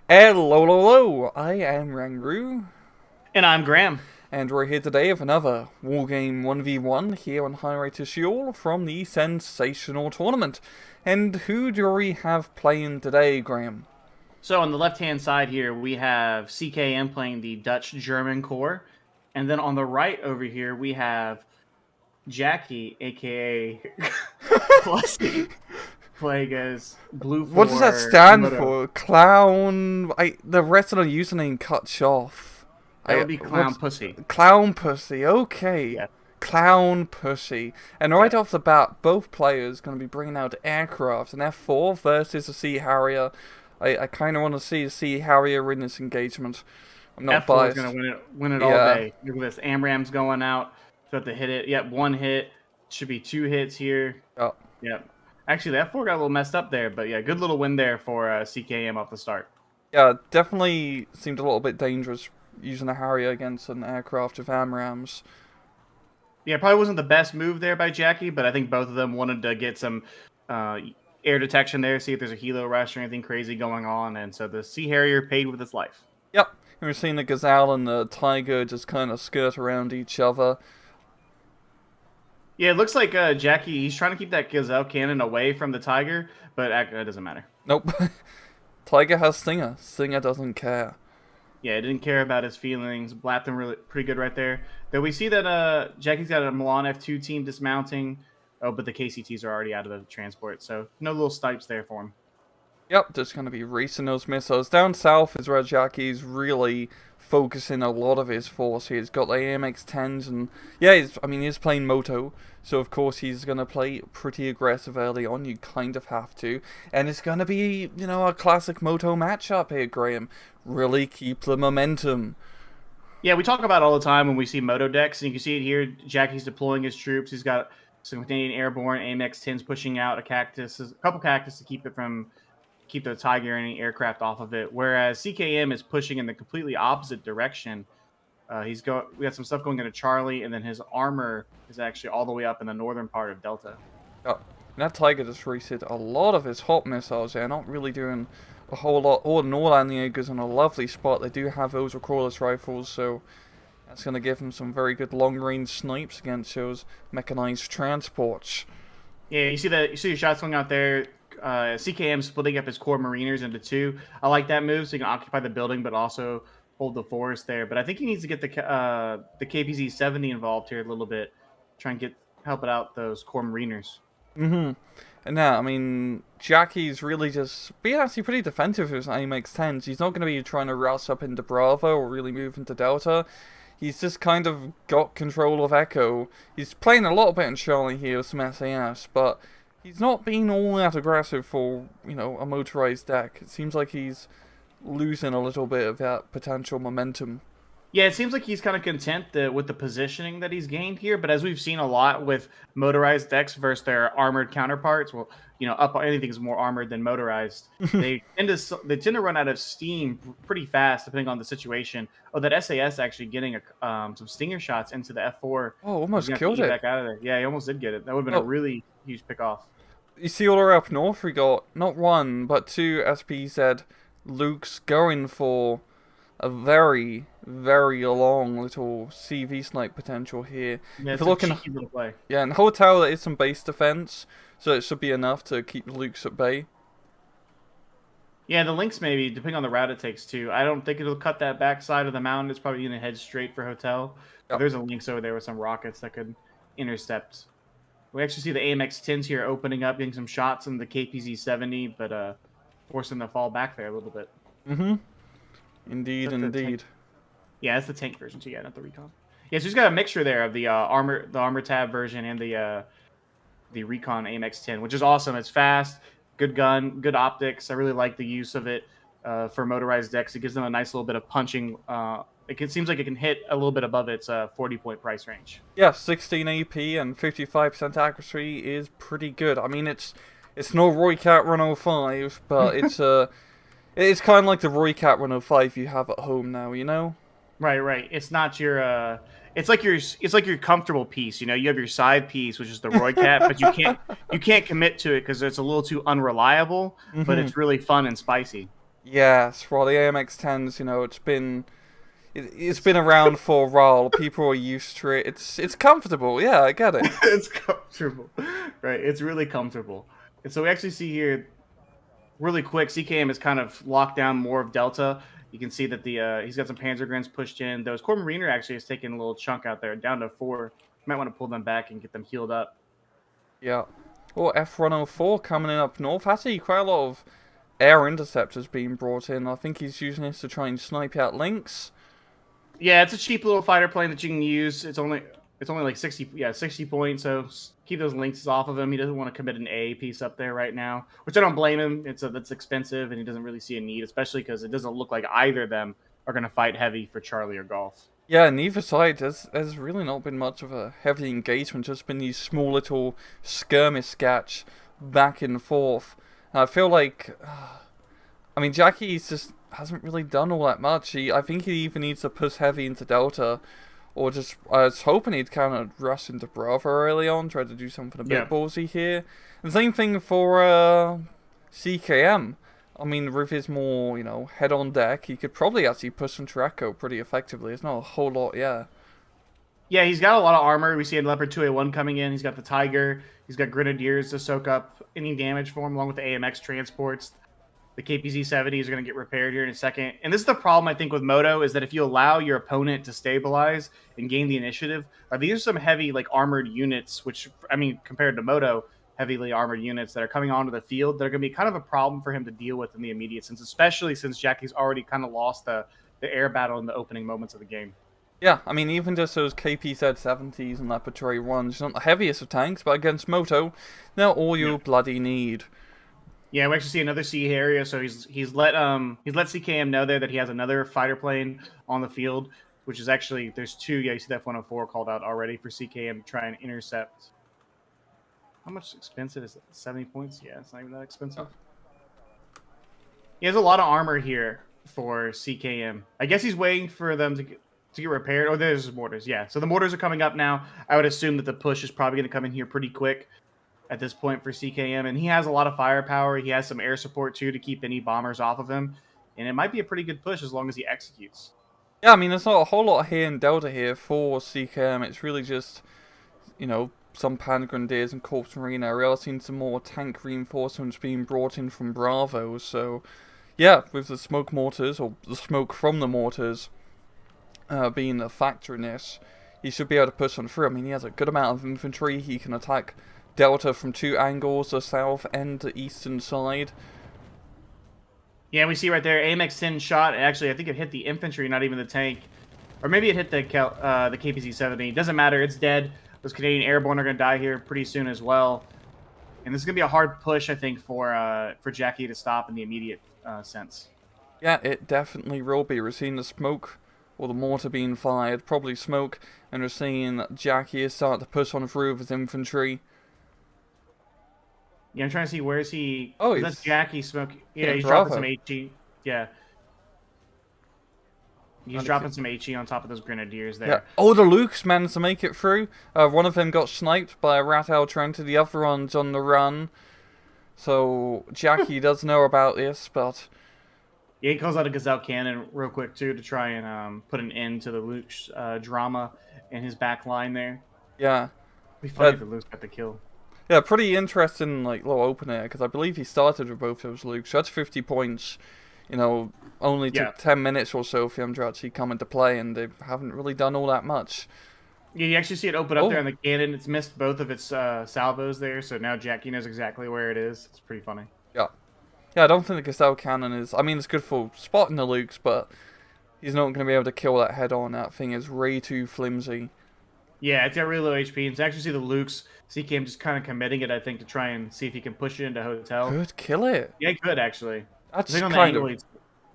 Hello, hello, hello. I am Rangru, And I'm Graham. and we're here today with another Wargame 1v1 here on Highway to Sheol from the SenSAtional tournament. And who do we have playing today, Graham? So on the left-hand side here, we have CKM playing the Dutch-German core. And then on the right over here, we have Jaki, a.k.a. Clussy, playing as Blue What does that for stand Moto. for? Clown... the rest of the username cuts off. That would be Clown what's... Pussy. Clown Pussy, okay. Yeah. Clown Pussy. And right Yeah. off the bat, both players going to be bringing out aircraft. An F4 versus a Sea Harrier. I kind of want to see a Sea Harrier win this engagement. I'm not F4 is biased. going to win it all Yeah. day. Look at this. Amram's going out. So have to hit it. Yep, one hit. Should be two hits here. Oh. Yep. Actually, the F4 got a little messed up there, but yeah, good little win there for CKM off the start. Yeah, definitely seemed a little bit dangerous using a Harrier against an aircraft with AMRAAMs. Yeah, probably wasn't the best move there by Jaki, but I think both of them wanted to get some air detection there, see if there's a helo rush or anything crazy going on, and so the Sea Harrier paid with its life. Yep, and we're seeing the Gazelle and the Tiger just kind of skirt around each other. Yeah, it looks like Jaki, he's trying to keep that Gazelle cannon away from the Tiger, but that doesn't matter. Nope. Tiger has Stinger. Stinger doesn't care. Yeah, didn't care about his feelings. Blapped him really pretty good right there. Then we see that Jaki's got a Milan F2 team dismounting. Oh, but the KCTs are already out of the transport, so no little snipes there for him. Yep, just going to be racing those missiles. Down south is where Jaki's really focusing a lot of his force. He's got the AMX-10s and... yeah, he's playing Moto. So, of course, he's going to play pretty aggressive early on. You kind of have to. And it's going to be, a classic Moto matchup here, Graham. Really keep the momentum. Yeah, we talk about it all the time when we see Moto decks, and you can see it here. Jaki's deploying his troops. He's got some Canadian Airborne AMX-10s pushing out a couple cactus to keep the Tiger and any aircraft off of it. Whereas CKM is pushing in the completely opposite direction. We got some stuff going into Charlie, and then his armor is actually all the way up in the northern part of Delta. Oh, and that Tiger just reset a lot of his hot missiles there, not really doing a whole lot. All in all, Anniega's in a lovely spot. They do have those recordless rifles, so that's going to give him some very good long-range snipes against those mechanized transports. Yeah, you see your shots going out there. CKM splitting up his core mariners into two. I like that move, so you can occupy the building, but also hold the forest there. But I think he needs to get the KPZ-70 involved here a little bit, try and help it out those core mariners. Mm-hmm. And now, Jaki's really just being actually pretty defensive with his AMX-10s. He's not going to be trying to rouse up into Bravo or really move into Delta. He's just kind of got control of Echo. He's playing a little bit in Charlie here with some SAS, but he's not being all that aggressive for, a motorized deck. It seems like he's losing a little bit of that potential momentum. Yeah, it seems like he's kind of content with the positioning that he's gained here. But as we've seen a lot with motorized decks versus their armored counterparts, well, anything's more armored than motorized. they tend to run out of steam pretty fast depending on the situation. Oh, that SAS actually getting some stinger shots into the F4. Oh, almost killed it. Back out of there. Yeah, he almost did get it. That would have been a really huge pick off. You see all the way up north, we got not one but two SPZ Luke's going for a very, very long little CV snipe potential here. Yeah, if it's you're a cheeky little play. Yeah, in Hotel there is some base defense, so it should be enough to keep the Lukes at bay. Yeah, the links maybe, depending on the route it takes too. I don't think it'll cut that backside of the mountain. It's probably going to head straight for Hotel. Yep. There's a links over there with some rockets that could intercept. We actually see the AMX-10s here opening up, getting some shots in the KPZ-70, but forcing them to fall back there a little bit. Mm-hmm. Indeed. Yeah, that's the tank version too. Yeah, not the recon. Yeah, so he's got a mixture there of the armor tab version and the recon AMX-10, which is awesome. It's fast, good gun, good optics. I really like the use of it for motorized decks. It gives them a nice little bit of punching. It seems like it can hit a little bit above its 40-point price range. Yeah, 16 AP and 55% accuracy is pretty good. It's no Roy Cat Run 05, but it's kind of like the Roy Cat Run 05 you have at home now, Right. It's not your. It's like your comfortable piece. You have your side piece, which is the Roy Cat, but you can't commit to it because it's a little too unreliable. But it's really fun and spicy. Yes, well, the AMX-10s, it's been around for a while. People are used to it. It's comfortable. Yeah, I get it. It's comfortable, right? It's really comfortable. And so we actually see here really quick, CKM has kind of locked down more of Delta. You can see that he's got some Panzergrens pushed in. Those Core Mariner actually has taken a little chunk out there, down to 4. You might want to pull them back and get them healed up. Yeah. Well, F-104 coming in up north. Actually, quite a lot of air interceptors being brought in. I think he's using this to try and snipe out links. Yeah, it's a cheap little fighter plane that you can use. It's only like 60 points. So keep those links off of him. He doesn't want to commit an A piece up there right now, which I don't blame him. That's expensive, and he doesn't really see a need, especially because it doesn't look like either of them are going to fight heavy for Charlie or Golf. Yeah, neither side. There's really not been much of a heavy engagement. Just been these small little skirmish sketch back and forth. And I feel like, I mean, Jackie's just hasn't really done all that much. I think he either needs to push heavy into Delta, or just I was hoping he'd kind of rush into Bravo early on, try to do something a bit ballsy here. And same thing for CKM. I mean, with his more, head on deck, he could probably actually push into Echo pretty effectively. It's not a whole lot, yeah. Yeah, he's got a lot of armor. We see a Leopard 2A1 coming in. He's got the Tiger. He's got Grenadiers to soak up any damage for him, along with the AMX transports. The KPZ-70s are going to get repaired here in a second. And this is the problem, I think, with Moto, is that if you allow your opponent to stabilize and gain the initiative, these are some heavy, armored units, which, I mean, compared to Moto, heavily armored units that are coming onto the field, they're going to be kind of a problem for him to deal with in the immediate sense, especially since Jackie's already kind of lost the air battle in the opening moments of the game. Yeah, I mean, even just those KPZ-70s and Leopard 2A1s, not the heaviest of tanks, but against Moto, they're all you bloody need. Yeah, we actually see another C area, so he's let CKM know there that he has another fighter plane on the field, which is actually there's 2. Yeah, you see that F-104 called out already for CKM to try and intercept. How much expensive is it? 70 points? Yeah, it's not even that expensive. He has a lot of armor here for CKM. I guess he's waiting for them to get repaired. Oh, there's mortars. Yeah, so the mortars are coming up now. I would assume that the push is probably going to come in here pretty quick at this point for CKM, and he has a lot of firepower. He has some air support too to keep any bombers off of him, and it might be a pretty good push as long as he executes. Yeah, I mean, there's not a whole lot here in Delta here for CKM. It's really just, some Panzergrenadiers and Corps Marine. We are seeing some more tank reinforcements being brought in from Bravo. So, yeah, with the smoke mortars, or the smoke from the mortars, being a factor in this, he should be able to push on through. I mean, he has a good amount of infantry. He can attack Delta from 2 angles, the south and the eastern side. Yeah, we see right there, AMX-10 shot. Actually, I think it hit the infantry, not even the tank. Or maybe it hit the KPZ-70. Doesn't matter, it's dead. Those Canadian airborne are going to die here pretty soon as well. And this is going to be a hard push, I think, for Jaki to stop in the immediate sense. Yeah, it definitely will be. We're seeing the smoke, or the mortar being fired, probably smoke, and we're seeing Jaki is starting to push on through with his infantry. Yeah, I'm trying to see where is he. Oh, that's Jaki smoking. Yeah, he's Bravo. dropping some HE. Yeah. He's dropping some HE on top of those Grenadiers there. Yeah. Oh, the Lukes managed to make it through. One of them got sniped by a Rat-Owl Trent, the other one's on the run. So, Jaki does know about this, but... Yeah, he calls out a Gazelle cannon real quick, too, to try and put an end to the Luke's drama in his back line there. Yeah. It'd be funny if the Luke's got the kill. Yeah, pretty interesting, little opener, because I believe he started with both those Lukes. So that's 50 points. Only took 10 minutes or so for him to actually come into play, and they haven't really done all that much. Yeah, you actually see it open up there on the cannon. It's missed both of its salvos there, so now Jaki knows exactly where it is. It's pretty funny. Yeah. Yeah, I don't think the Gazelle cannon is... I mean, it's good for spotting the Lukes, but he's not going to be able to kill that head-on. That thing is way too flimsy. Yeah, it's got really low HP. And to actually see the Lukes, CKM just kind of committing it, I think, to try and see if he can push it into Hotel. Could kill it. Yeah, he could, actually. That's on kind the angle, of...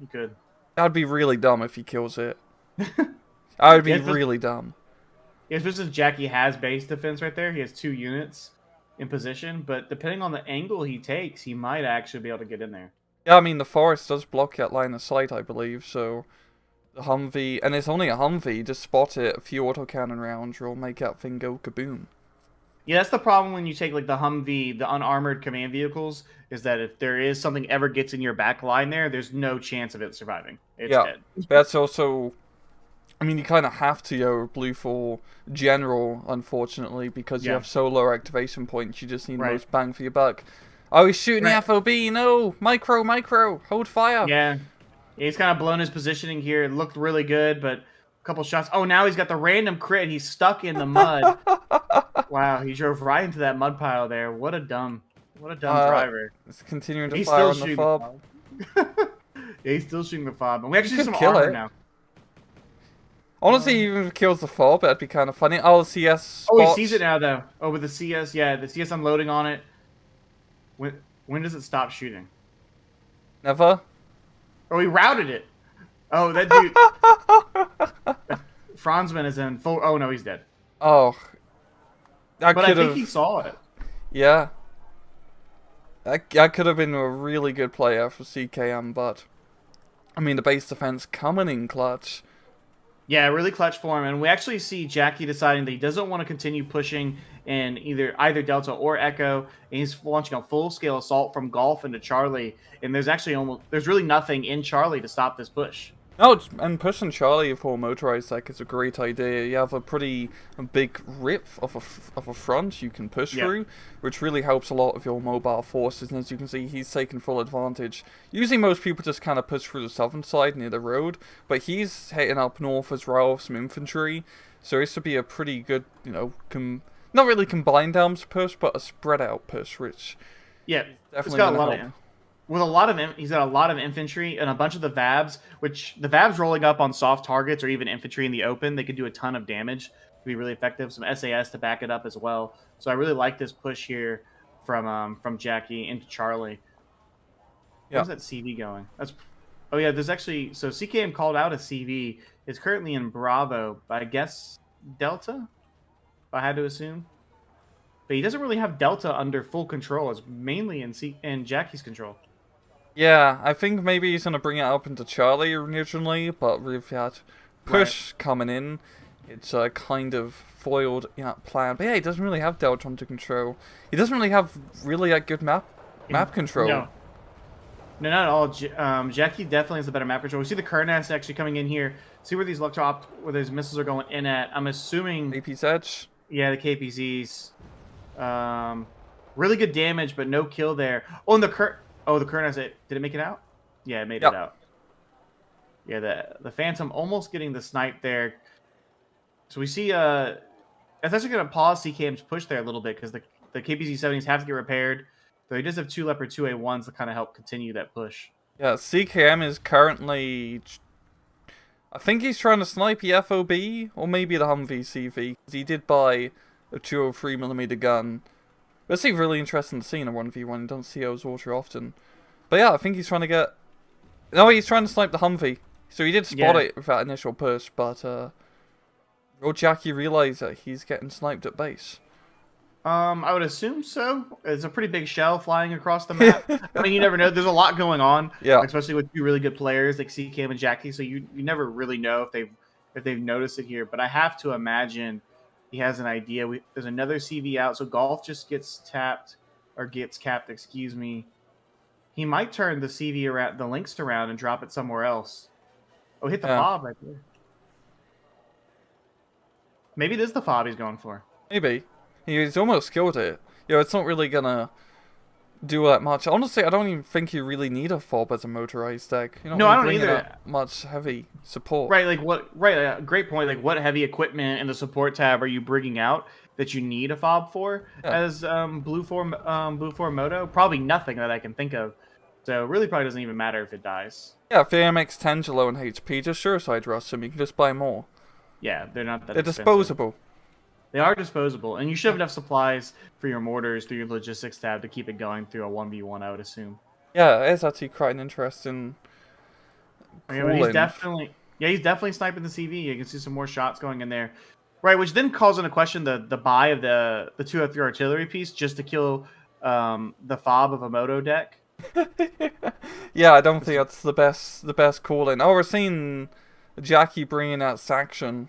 He could. That would be really dumb if he kills it. That would be really dumb. Yeah, especially if Jaki has base defense right there. He has 2 units in position, but depending on the angle he takes, he might actually be able to get in there. Yeah, I mean, the forest does block that line of sight, I believe, so... The Humvee, and it's only a Humvee, just spot it, a few autocannon rounds will make that thing go kaboom. Yeah, that's the problem when you take like the Humvee, the unarmored command vehicles, is that if there is something ever gets in your back line there, there's no chance of it surviving. It's Yeah, dead. that's also. I mean, you kind of have to go blue for general, unfortunately, because you Yeah. have so low activation points. You just need Right. most bang for your buck. Oh, he's shooting the Right. FOB. No, micro, hold fire. Yeah. Yeah, he's kind of blown his positioning here. It looked really good, but a couple shots. Oh, now he's got the random crit. He's stuck in the mud. Wow, he drove right into that mud pile there. What a dumb driver. It's continuing to He's fire still on the shooting fob. the fob. Yeah, he's still shooting the fob. And we actually see could some kill armor it. now. Honestly, even if it kills the fob, that'd be kind of funny. Oh, CS Oh, he spots. sees it now, though. Oh, with the CS. Yeah, the CS unloading on it. When does it stop shooting? Never. Oh, he routed it. Oh, that dude. Franzman is in full. Oh, no, he's dead. Oh. But I think he saw it. Yeah. That could have been a really good player for CKM, but I mean, the base defense coming in clutch. Yeah, really clutch for him. And we actually see Jaki deciding that he doesn't want to continue pushing in either Delta or Echo. And he's launching a full-scale assault from Golf into Charlie. And there's really nothing in Charlie to stop this push. No, and pushing Charlie for motorized deck is a great idea. You have a pretty big rip of a front you can push through, which really helps a lot of your mobile forces. And as you can see, he's taking full advantage. Usually most people just kind of push through the southern side near the road, but he's hitting up north as well, some infantry. So this would be a pretty good, you know, not really combined arms push, but a spread out push, which definitely going to help. He's got a lot of infantry and a bunch of the Vabs, which the Vabs rolling up on soft targets or even infantry in the open, they could do a ton of damage. Could be really effective. Some SAS to back it up as well. So I really like this push here from Jaki into Charlie. Where's that CV going? Oh yeah, there's actually CKM called out a CV. It's currently in Bravo, but I guess Delta, if I had to assume. But he doesn't really have Delta under full control. It's mainly in Jaki's control. Yeah, I think maybe he's going to bring it up into Charlie originally, but with that push coming in, it's kind of foiled that plan. But yeah, he doesn't really have Delta under control. He doesn't really have a good map control. No, not at all. Jaki definitely has the better map control. We see the Kernas actually coming in here. See where these where these missiles are going in at. I'm assuming... AP's Edge? Yeah, the KPZs. Really good damage, but no kill there. Oh, and the Kernas, did it make it out? Yeah, it made it out. Yeah, the Phantom almost getting the snipe there. So we see that's actually going to pause CKM's push there a little bit because the KPZ 70s have to get repaired. Though he does have 2 Leopard 2A1s to kind of help continue that push. Yeah, CKM is currently... I think he's trying to snipe the FOB or maybe the Humvee CV because he did buy a 203mm gun. It's really interesting to see in a 1v1. You don't see those all too often. But yeah, I think he's trying to get... No, he's trying to snipe the Humvee. So he did spot it with that initial push, but Jaki realized that he's getting sniped at base. I would assume so. It's a pretty big shell flying across the map. I mean, you never know. There's a lot going on, especially with 2 really good players like CKM and Jaki. So you never really know if they've noticed it here. But I have to imagine he has an idea. There's another CV out, so Golf just gets capped. Excuse me. He might turn the CV around, the links around, and drop it somewhere else. Oh, hit the fob right there. Maybe it is the fob he's going for. Maybe. He's almost killed it. It's not really gonna do that much. Honestly, I don't even think you really need a fob as a motorized deck. You don't I don't either. That much heavy support. Right, great point. Like, what heavy equipment in the support tab are you bringing out that you need a fob for as Blue 4 Moto? Probably nothing that I can think of. So, really probably doesn't even matter if it dies. Yeah, if the AMX 10's low in HP, just suicide rush them. You can just buy more. Yeah, they're not that They're expensive. disposable. They are disposable, and you should have enough supplies for your mortars through your logistics tab to keep it going through a 1v1, I would assume. Yeah, it's actually quite an interesting. He's definitely sniping the CV. You can see some more shots going in there, right? Which then calls into question the buy of the 203 artillery piece just to kill the fob of a moto deck. Yeah, I don't think that's the best call in. Oh, we're seeing Jaki bringing out SenSAtional.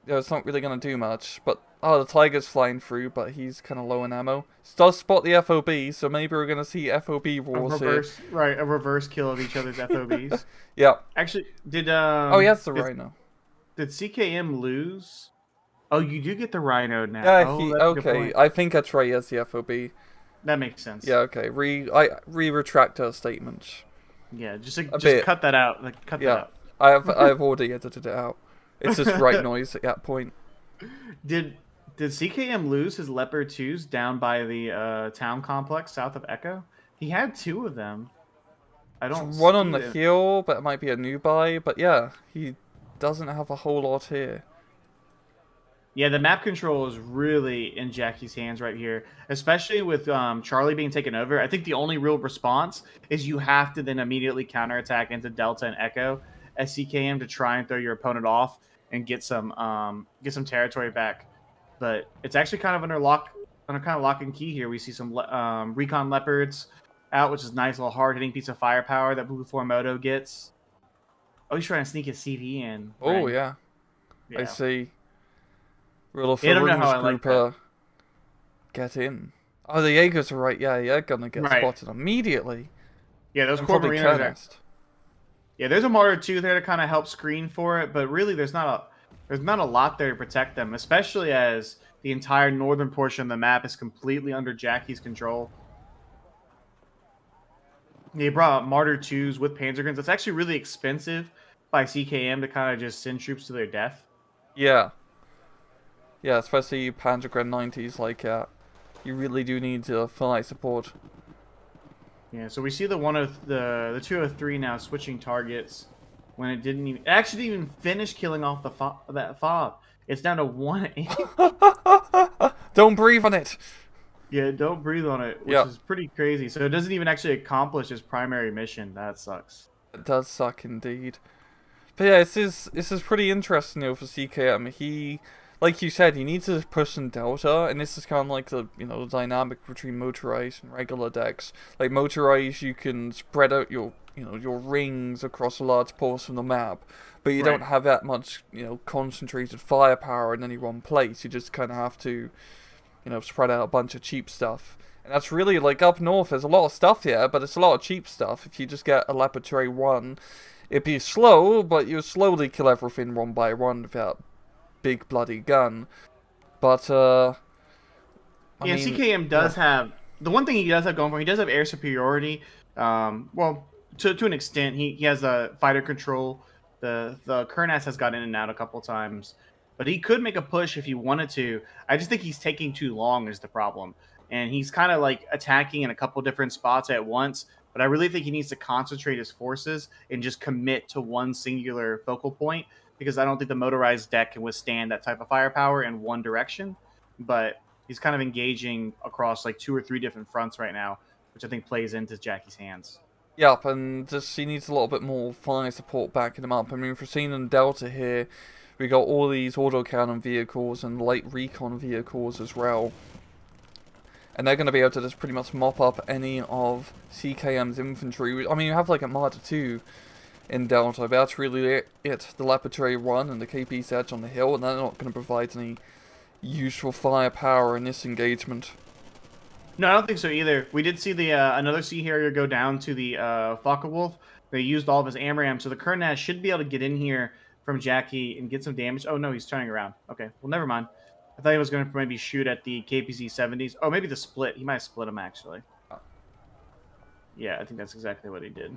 it's not really going to do much. But, oh, the Tiger's flying through, but he's kind of low in ammo. Does spot the FOB, so maybe we're going to see FOB wars here. A reverse kill of each other's FOBs. Yeah. Actually, oh, he has the Rhino. Did CKM lose? Oh, you do get the Rhino now. Yeah, oh, okay. I think that's right, he has the FOB. That makes sense. Yeah, okay. Retract her statement. Yeah, just cut that out. Like, cut that out. I've already edited it out. It's just right noise at that point. Did CKM lose his Leopard 2s down by the town complex south of Echo? He had 2 of them. I don't One on the hill, but it might be a new buy. But yeah, he doesn't have a whole lot here. Yeah, the map control is really in Jaki's hands right here, especially with Charlie being taken over. I think the only real response is you have to then immediately counterattack into Delta and Echo as CKM to try and throw your opponent off and get some territory back. But it's actually kind of under kind of lock and key here. We see some Recon Leopards out, which is nice, little hard-hitting piece of firepower that Blue 4 Moto gets. Oh, he's trying to sneak his CV in. Oh, right? yeah. I see. Real like get in. Oh, the Jaegers are right. Yeah, you're gonna get spotted immediately. Yeah, those core Marinas. Yeah, there's a Martyr 2 there to kind of help screen for it, but really there's not a lot there to protect them, especially as the entire northern portion of the map is completely under Jaki's control. They brought Martyr 2s with Panzergrens. It's actually really expensive by CKM to kind of just send troops to their death. Yeah. Yeah, especially Panzergren 90s like that. You really do need fly support. Yeah, so we see the 203 now switching targets when it actually didn't even finish killing off that fob. It's down to 1 aim. Don't breathe on it. Yeah, don't breathe on it, which is pretty crazy. So it doesn't even actually accomplish its primary mission. That sucks. It does suck indeed. But yeah, this is pretty interesting though for CKM. He, like you said, he needs to push in Delta, and this is kind of like the the dynamic between motorized and regular decks. Like motorized, you can spread out your your rings across a large portion of the map, but you don't have that much concentrated firepower in any one place. You just kind of have to spread out a bunch of cheap stuff. And that's really like up north. There's a lot of stuff here, but it's a lot of cheap stuff. If you just get a Leopard Tray 1, it'd be slow, but you slowly kill everything one by one with that big bloody gun. But I mean, CKM does have the one thing he does have going for him. He does have air superiority. Well, to an extent, he has a fighter control. The Kernas has got in and out a couple times, but he could make a push if he wanted to. I just think he's taking too long is the problem, and he's kind of like attacking in a couple different spots at once. But I really think he needs to concentrate his forces and just commit to one singular focal point, because I don't think the motorized deck can withstand that type of firepower in one direction. But he's kind of engaging across like 2 or 3 different fronts right now, which I think plays into Jaki's hands. Yep, and just he needs a little bit more fire support backing him up. I mean, if we're seeing in Delta here, we got all these autocannon vehicles and light recon vehicles as well. And they're going to be able to just pretty much mop up any of CKM's infantry. I mean, you have like a Martyr 2 in Delta, but that's really it. The Leopard Tray 1 and the KP Sedge on the hill, and they're not going to provide any useful firepower in this engagement. No, I don't think so either. We did see the another Sea Harrier go down to the Focke-Wulf. They used all of his AMRAM, so the Kernas should be able to get in here from Jaki and get some damage. Oh no, he's turning around. Okay, well never mind. I thought he was going to maybe shoot at the KPZ 70s. Oh, maybe the split. He might have split him actually. Yeah, I think that's exactly what he did.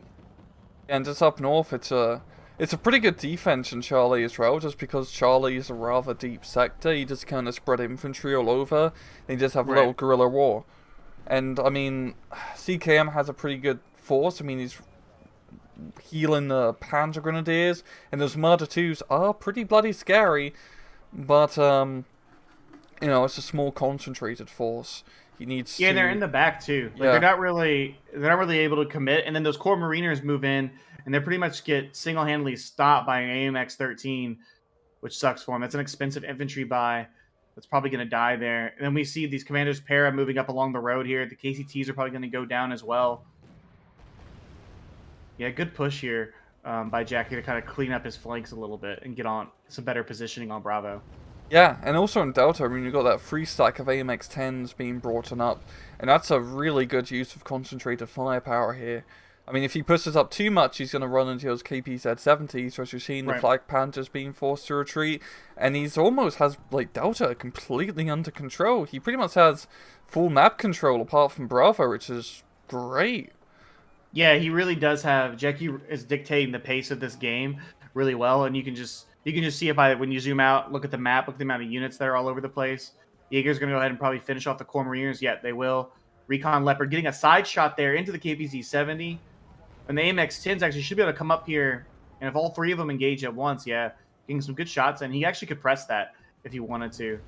And just up north, it's a pretty good defense in Charlie as well, just because Charlie is a rather deep sector. You just kind of spread infantry all over, and you just have a little guerrilla war. And, I mean, CKM has a pretty good force. I mean, he's healing the Panzer Grenadiers, and those Martyr 2s are pretty bloody scary, but, it's a small concentrated force. He needs and they're in the back, too. Like, they're not really able to commit, and then those core Mariners move in, and they pretty much get single-handedly stopped by an AMX-13, which sucks for them. That's an expensive infantry buy. That's probably going to die there. And then we see these Commanders Para moving up along the road here. The KCTs are probably going to go down as well. Yeah, good push here by Jaki to kind of clean up his flanks a little bit and get on some better positioning on Bravo. Yeah, and also in Delta, I mean, you've got that free stack of AMX-10s being brought up, and that's a really good use of concentrated firepower here. I mean, if he pushes up too much, he's going to run into those KPZ-70s, so as you're seeing the Right. Flag Panthers being forced to retreat, and he's almost has, like, Delta completely under control. He pretty much has full map control apart from Bravo, which is great. Yeah, he really does have. Jaki is dictating the pace of this game really well, and you can just see it by when you zoom out, look at the map, look at the amount of units that are all over the place. Jaeger's going to go ahead and probably finish off the core Mariners. Yet they will. Recon Leopard getting a side shot there into the KPZ 70, and the AMX 10s actually should be able to come up here, and if all three of them engage at once, yeah, getting some good shots, and he actually could press that if he wanted to.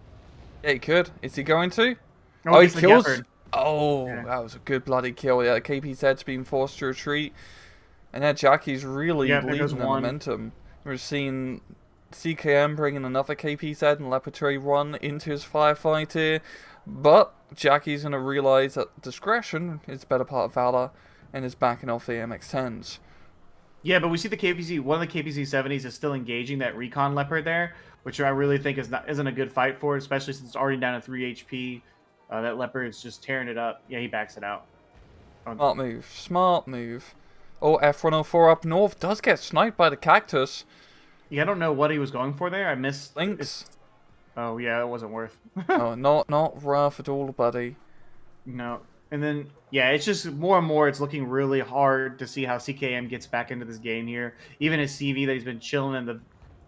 Yeah, he could. Is he going to? Oh, Oh, he gets the kills. Gepard. Oh, Yeah. that was a good bloody kill. Yeah, KPZ's being forced to retreat. And yeah, Jackie's really Yeah, there goes leading the one. momentum. We're seeing CKM bringing another KPZ and Laboratory 1 into his firefight here. But Jackie's going to realise that discretion is the better part of valor and is backing off the MX-10s. Yeah, but we see the KPZ. One of the KPZ 70s is still engaging that Recon Leopard there, which I really think isn't a good fight for it, especially since it's already down to 3 HP. That Leopard is just tearing it up. Yeah, he backs it out. Smart move. Smart move. Oh, F-104 up north does get sniped by the Cactus. Yeah, I don't know what he was going for there. I missed. Lynx. Oh yeah, it wasn't worth. Oh, not rough at all, buddy. No. And then yeah, it's just more and more. It's looking really hard to see how CKM gets back into this game here. Even his CV that he's been chilling in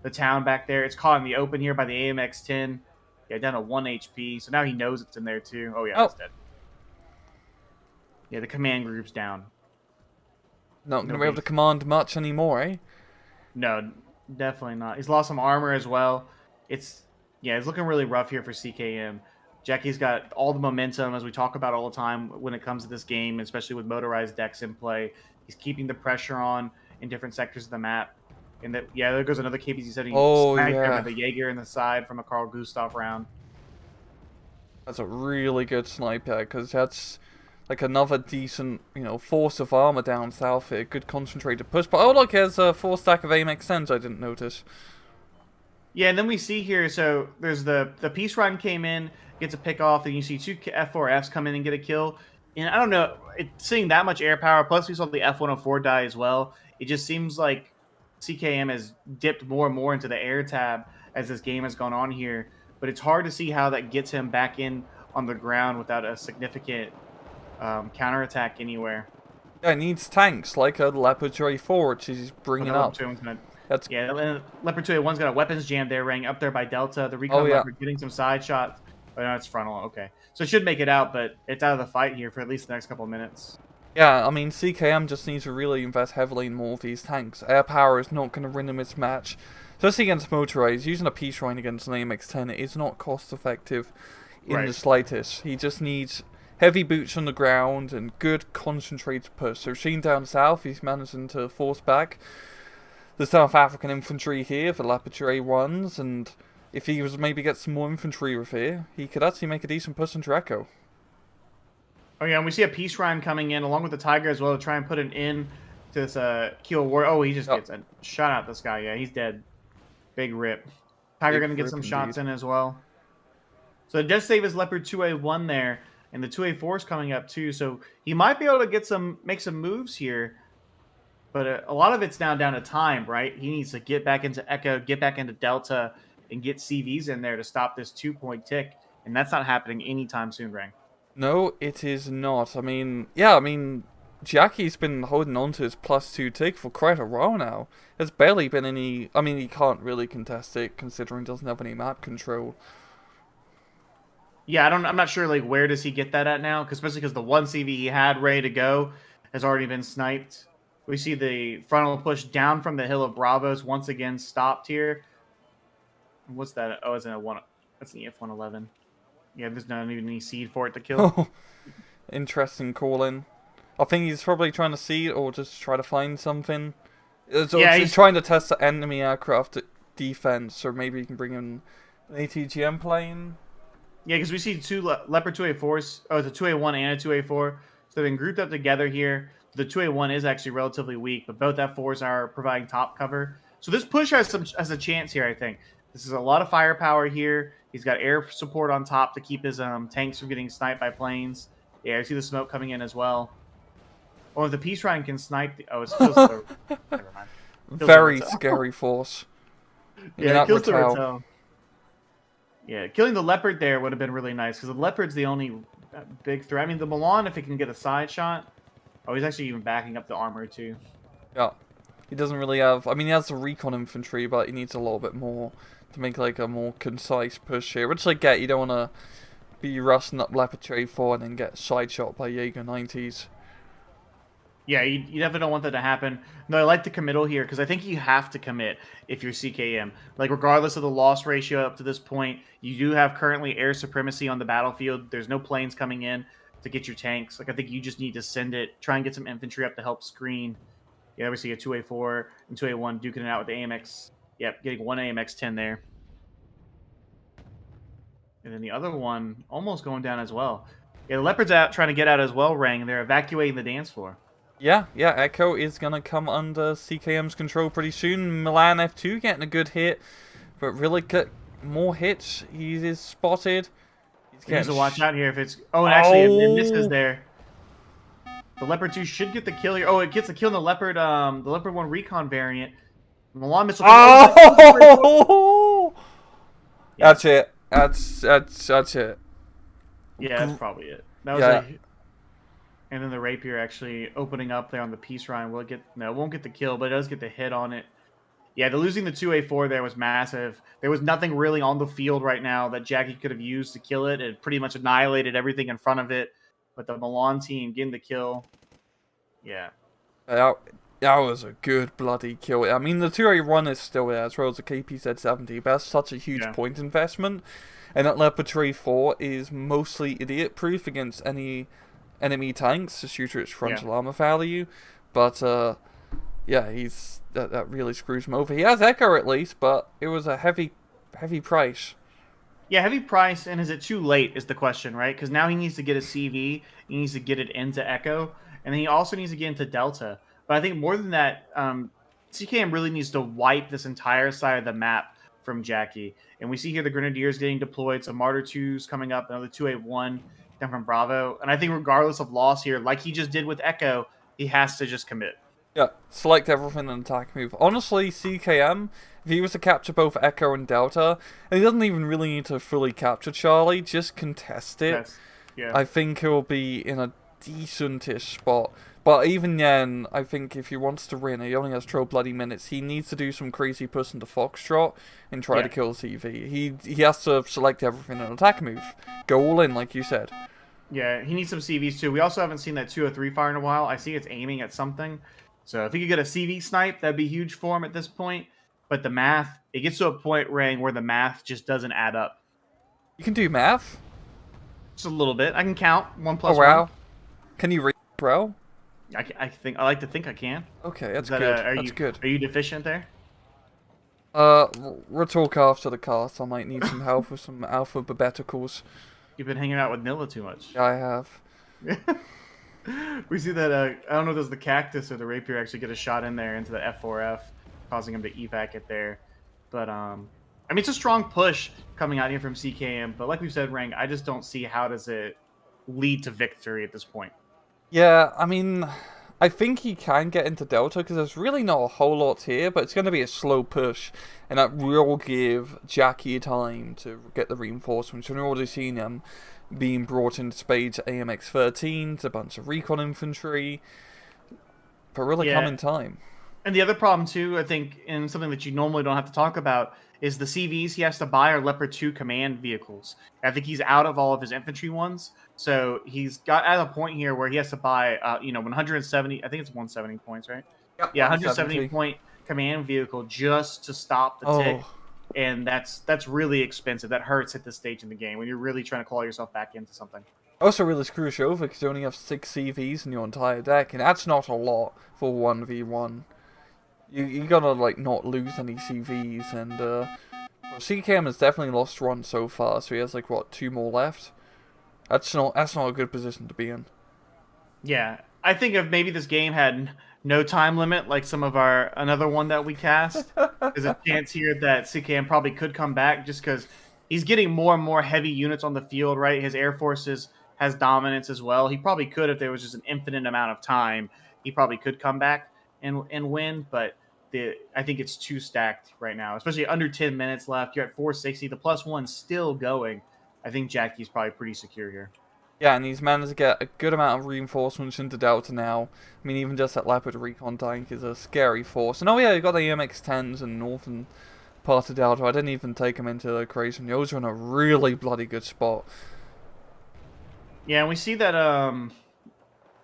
the town back there. It's caught in the open here by the AMX 10. Yeah, down to 1 HP. So now he knows it's in there too. Oh yeah, Oh. it's dead. Yeah, the command group's down. Not going to No be able to beef. command much anymore, eh? No, definitely not. He's lost some armor as well. It's looking really rough here for CKM. Jackie's got all the momentum, as we talk about all the time when it comes to this game, especially with motorized decks in play. He's keeping the pressure on in different sectors of the map. And that, yeah, there goes another KBZ 70 Oh, sniper yeah. with the Jaeger in the side from a Carl Gustav round. That's a really good sniper, because that's like another decent, force of armor down south here. Good concentrated push. But oh, look, there's a 4 stack of AMX-10s I didn't notice. Yeah, and then we see here, so there's the Peace Run came in, gets a pick off, and you see two F4Fs come in and get a kill. And I don't know, seeing that much air power, plus we saw the F104 die as well, it just seems like CKM has dipped more and more into the air tab as this game has gone on here. But it's hard to see how that gets him back in on the ground without a significant counterattack anywhere. Yeah, it needs tanks, like a Leopard 4, which he's bringing up. That's Yeah, Leopard 2A1's got a weapons jam there, running up there by Delta. The Recon yeah. Leopard getting some side shots. Oh, no, it's frontal. Okay. So it should make it out, but it's out of the fight here for at least the next couple of minutes. Yeah, I mean, CKM just needs to really invest heavily in more of these tanks. Air power is not going to win him this match. Especially against motorized, using a Peace Rhine against an AMX-10 is not cost effective in the slightest. He just needs heavy boots on the ground and good concentrated push. So Sheen down south, he's managing to force back the South African infantry here for Laboratory 1s, and if he was maybe get some more infantry with here, he could actually make a decent push into Echo. Oh yeah, and we see a Peace Rhine coming in along with the Tiger as well to try and put an end to this Keel War. Oh, he just gets a shot at this guy. Yeah, he's dead. Big rip. Tiger Big going to get rip some shots indeed. in as well. So it does save his Leopard 2A1 there, and the 2A4 is coming up too. So he might be able to make some moves here. But a lot of it's now down to time, right? He needs to get back into Echo, get back into Delta, and get CVs in there to stop this 2-point tick. And that's not happening anytime soon, Rang. No, it is not. I mean, yeah, Jackie's been holding on to his +2 tick for quite a while now. There's barely been any... I mean, he can't really contest it, considering he doesn't have any map control. Yeah, I'm not sure, like, where does he get that at now? Especially because the one CV he had ready to go has already been sniped. We see the frontal push down from the hill of Bravos once again stopped here. What's that? Oh, it's an E1. That's an EF-111. Yeah, there's not even any seed for it to kill. Interesting call-in. I think he's probably trying to see it or just try to find something. Yeah, he's trying to test the enemy aircraft defense, or maybe he can bring in an ATGM plane. Yeah, because we see two Leopard 2A4s. Oh, it's a 2A1 and a 2A4. So they've been grouped up together here. The 2A1 is actually relatively weak, but both F4s are providing top cover. So this push has a chance here, I think. This is a lot of firepower here. He's got air support on top to keep his tanks from getting sniped by planes. Yeah, I see the smoke coming in as well. Or if the Peace Ryan can snipe the... Oh, it kills the... Never mind. Kills the Very Rattel. scary force. Yeah, it kills the Rattel. Yeah, killing the Leopard there would have been really nice, because the Leopard's the only big threat. I mean, the Milan, if it can get a side shot... Oh, he's actually even backing up the armor, too. Yeah. He doesn't really have... I mean, he has the recon infantry, but he needs a little bit more to make, like, a more concise push here. Which I get, you don't want to be rusting up Leopard 4 and then get side shot by Jaeger 90s. Yeah, you definitely don't want that to happen. No, I like the committal here, because I think you have to commit if you're CKM. Like, regardless of the loss ratio up to this point, you do have currently air supremacy on the battlefield. There's no planes coming in to get your tanks. Like, I think you just need to send it, try and get some infantry up to help screen. Yeah, we see a 2A4 and 2A1 duking it out with the AMX. Yep, getting one AMX-10 there. And then the other one almost going down as well. Yeah, the Leopard's out trying to get out as well, Rang. They're evacuating the dance floor. Yeah, Echo is going to come under CKM's control pretty soon. Milan F2 getting a good hit, but really get more hits. He is spotted. He needs to watch out here if it's... Oh, and actually it misses there. The Leopard 2 should get the kill here. Oh, it gets the kill in the Leopard 1 Recon variant. Milan missile... Oh! That's it. That's it. Yeah, that's probably it. That was and then the Rapier actually opening up there on the Peace Ryan. Will it get... No, it won't get the kill, but it does get the hit on it. Yeah, losing the 2A4 there was massive. There was nothing really on the field right now that Jaki could have used to kill it. It pretty much annihilated everything in front of it. But the Milan team getting the kill. Yeah. That was a good bloody kill. I mean, the 2A1 is still there as well as the KPZ-70, but that's such a huge point investment. And that Leopard 4 is mostly idiot-proof against any enemy tanks, just due to its frontal armor value. But, yeah, that really screws him over. He has Echo at least, but it was a heavy price. Yeah, heavy price, and is it too late is the question, right? Because now he needs to get a CV, he needs to get it into Echo, and then he also needs to get into Delta. But I think more than that, CKM really needs to wipe this entire side of the map from Jaki. And we see here the Grenadiers getting deployed, some Martyr 2s coming up, another 2A1 down from Bravo. And I think regardless of loss here, like he just did with Echo, he has to just commit. Yeah, select everything and attack move. Honestly, CKM, if he was to capture both Echo and Delta, and he doesn't even really need to fully capture Charlie, just contest it. Yes. Yeah. I think he'll be in a decentish spot. But even then, I think if he wants to win, he only has 12 bloody minutes. He needs to do some crazy push into Foxtrot and try to kill CV. He has to select everything and attack move. Go all in, like you said. Yeah, he needs some CVs too. We also haven't seen that 203 fire in a while. I see it's aiming at something. So if he could get a CV snipe, that'd be huge for him at this point. But the math, it gets to a point, Rang, where the math just doesn't add up. You can do math? Just a little bit. I can count 1 plus 1. Oh, wow. 1. Can you read, bro? I like to think I can. Okay, that's good. That's good. Are you deficient there? We'll talk after the cast. I might need some help with some alphabeticals. You've been hanging out with Nilla too much. Yeah, I have. We see that, I don't know if it was the Cactus or the Rapier actually get a shot in there into the F4F, causing him to evac it there. But, I mean, it's a strong push coming out here from CKM, but like we said, Rang, I just don't see how does it lead to victory at this point. Yeah, I mean, I think he can get into Delta because there's really not a whole lot here, but it's going to be a slow push, and that will give Jaki time to get the reinforcements. We've already seen him being brought into spades AMX-13s, a bunch of recon infantry, but really come in time. And the other problem too, I think, and something that you normally don't have to talk about, is the CVs he has to buy are Leopard 2 command vehicles. I think he's out of all of his infantry ones, so he's got at a point here where he has to buy, 170. I think it's 170 points, right? Yep, yeah, 170 point command vehicle just to stop the tick, and that's really expensive. That hurts at this stage in the game when you're really trying to claw yourself back into something. Also really screws you over because you only have 6 CVs in your entire deck, and that's not a lot for 1v1. You gotta like not lose any CVs, and CKM has definitely lost one so far, so he has like what, 2 more left. That's not a good position to be in. Yeah, I think if maybe this game had no time limit like some of another one that we cast. There's a chance here that CKM probably could come back just because he's getting more and more heavy units on the field, right? His Air Forces has dominance as well. He probably could if there was just an infinite amount of time. He probably could come back and win, but I think it's too stacked right now, especially under 10 minutes left. You're at 460. The +1 still going. I think Jackie's probably pretty secure here. Yeah, and he's managed to get a good amount of reinforcements into Delta now. I mean, even just that Leopard recon tank is a scary force. And oh yeah, you got the EMX-10s in northern part of Delta. I didn't even take them into the equation. Those are in a really bloody good spot. Yeah, and we see that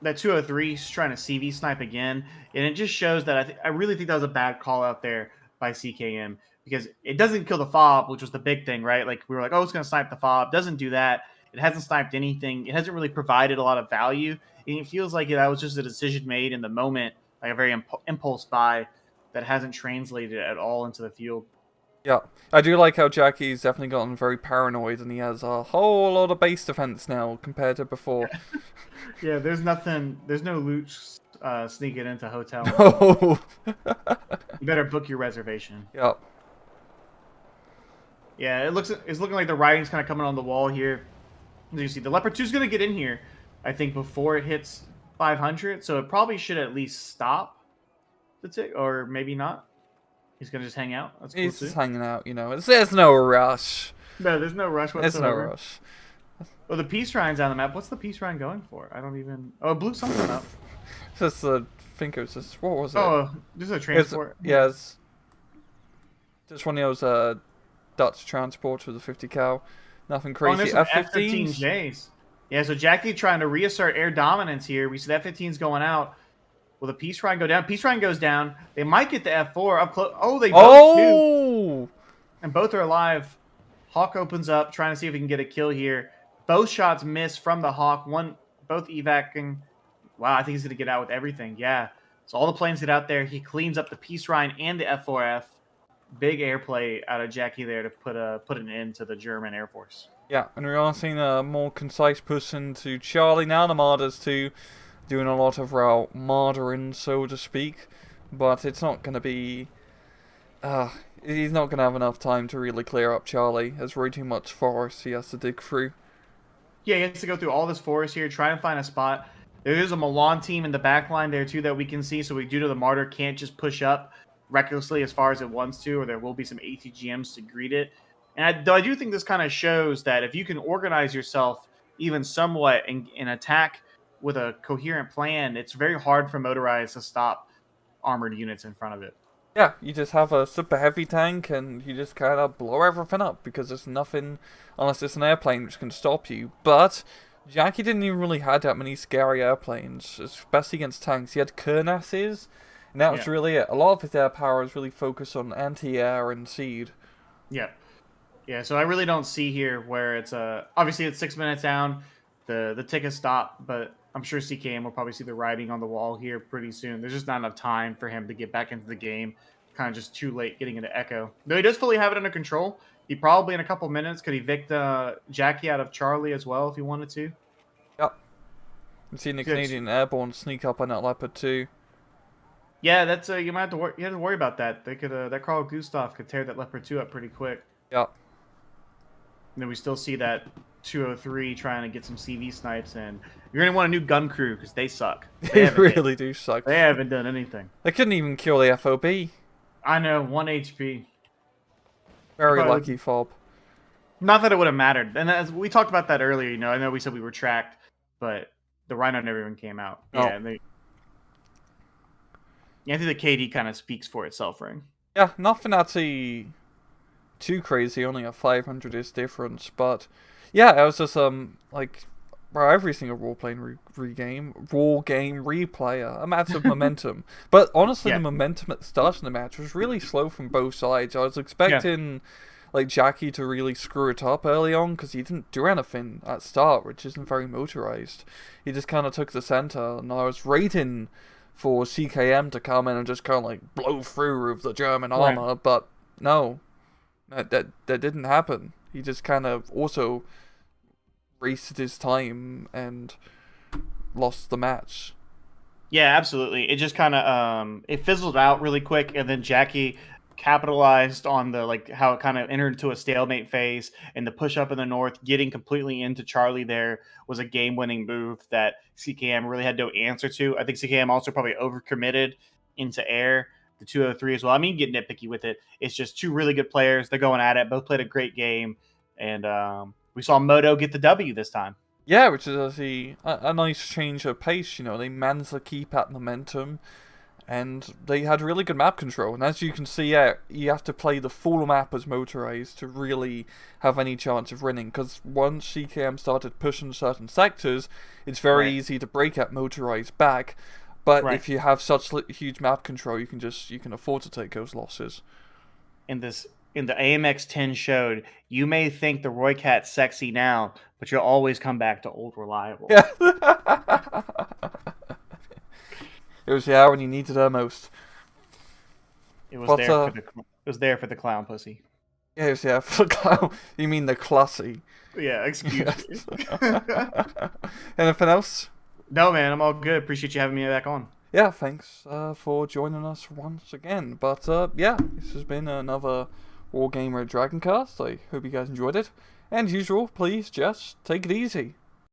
that 203 is trying to CV snipe again, and it just shows that I really think that was a bad call out there by CKM because it doesn't kill the fob, which was the big thing, right? Like we were like, oh, it's going to snipe the fob. Doesn't do that. It hasn't sniped anything. It hasn't really provided a lot of value, and it feels like that was just a decision made in the moment, like a very impulse buy that hasn't translated at all into the field. Yeah, I do like how Jackie's definitely gotten very paranoid, and he has a whole lot of base defense now compared to before. Yeah, there's no loot sneaking into hotel. Oh. You better book your reservation. Yep. Yeah, it's looking like the writing's kind of coming on the wall here. As you see, the Leopard 2 is going to get in here, I think, before it hits 500, so it probably should at least stop the tick, or maybe not. He's going to just hang out. That's cool. He's just hanging out, you know. There's no rush. No, there's no rush whatsoever. There's no rush. Oh, the peace Rhine's on the map. What's the peace Rhine going for? I don't even... Oh, it blew something up. Just I think it was just... What was it? Oh, this is a transport. It's just one of those Dutch transports with a 50 cal. Nothing crazy. F-15Js. Yeah, so Jaki trying to reassert air dominance here. We see the F-15's going out. Will the Peace Rhine go down? Peace Rhine goes down. They might get the F-4 up close. Oh, they both do. And both are alive. Hawk opens up, trying to see if he can get a kill here. Both shots miss from the Hawk. Both evacing. Wow, I think he's going to get out with everything. Yeah. So all the planes get out there. He cleans up the Peace Rhine and the F-4F. Big airplay out of Jaki there to put an end to the German Air Force. Yeah, and we are seeing a more concise push into Charlie now. The Marder's too, doing a lot of route mardering, so to speak. But it's not going to be... he's not going to have enough time to really clear up Charlie. There's way too much forest he has to dig through. Yeah, he has to go through all this forest here, try and find a spot. There is a Milan team in the back line there too that we can see, so we do know the Marder can't just push up recklessly as far as it wants to, or there will be some ATGMs to greet it. And I do think this kind of shows that if you can organize yourself even somewhat and attack with a coherent plan, it's very hard for motorized to stop armored units in front of it. Yeah, you just have a super heavy tank and you just kind of blow everything up because there's nothing, unless it's an airplane, which can stop you. But Jaki didn't even really have that many scary airplanes, especially against tanks. He had Kernasses, and that was really it. A lot of his air power is really focused on anti-air and seed. Yeah. Yeah, so I really don't see here where it's obviously it's 6 minutes down, the tick has stopped, but I'm sure CKM will probably see the writing on the wall here pretty soon. There's just not enough time for him to get back into the game. Kind of just too late getting into Echo. Though he does fully have it under control. He probably in a couple minutes could evict Jaki out of Charlie as well if he wanted to. Yep. I'm seeing the Canadian Airborne sneak up on that Leopard too. Yeah, that's you might have to worry about that. They could that Carl Gustav could tear that Leopard 2 up pretty quick. Yep. And then we still see that 203 trying to get some CV snipes, and you're going to want a new gun crew because they suck. They really do suck. They haven't done anything. They couldn't even kill the FOB. I know, 1 HP. Very lucky fob. Not that it would have mattered. And as we talked about that earlier, I know we said we were tracked, but the Rhino never even came out. Oh. Yeah, I think the KD kind of speaks for itself, right? Yeah, nothing actually too crazy, only a 500-ish difference, but yeah, it was just like every single role-playing Wargame replay, a match of momentum. But honestly, the momentum at the start of the match was really slow from both sides. I was expecting like Jaki to really screw it up early on because he didn't do anything at start, which isn't very motorized. He just kind of took the center, and I was waiting for CKM to come in and just kind of like blow through with the German armor, but no. That didn't happen. He just kind of also wasted his time and lost the match. Yeah, absolutely. It just kind of it fizzled out really quick, and then Jackie capitalized on the like how it kind of entered into a stalemate phase, and the push up in the north, getting completely into Charlie there was a game winning move that CKM really had no answer to. I think CKM also probably overcommitted into air the 203 as well. I mean, get nitpicky with it. It's just two really good players. They're going at it. Both played a great game, and we saw Moto get the W this time. Yeah, which is actually a nice change of pace. You know, they managed to keep that momentum, and they had really good map control. And as you can see, yeah, you have to play the full map as motorized to really have any chance of winning. Because once CKM started pushing certain sectors, it's very Right. easy to break at motorized back. But Right. if you have such huge map control, you can afford to take those losses. In the AMX 10 showed, you may think the Roy Cat's sexy now, but you'll always come back to old reliable. Yeah. It was yeah when you needed her most. It was But there for the clown pussy. yeah, it was, yeah. For clown, you mean the classy? Yeah, excuse Yes. me. Anything else? No, man, I'm all good. Appreciate you having me back on. Yeah, thanks for joining us once again. But yeah, this has been another Wargamer Dragoncast. I hope you guys enjoyed it. And as usual, please just take it easy.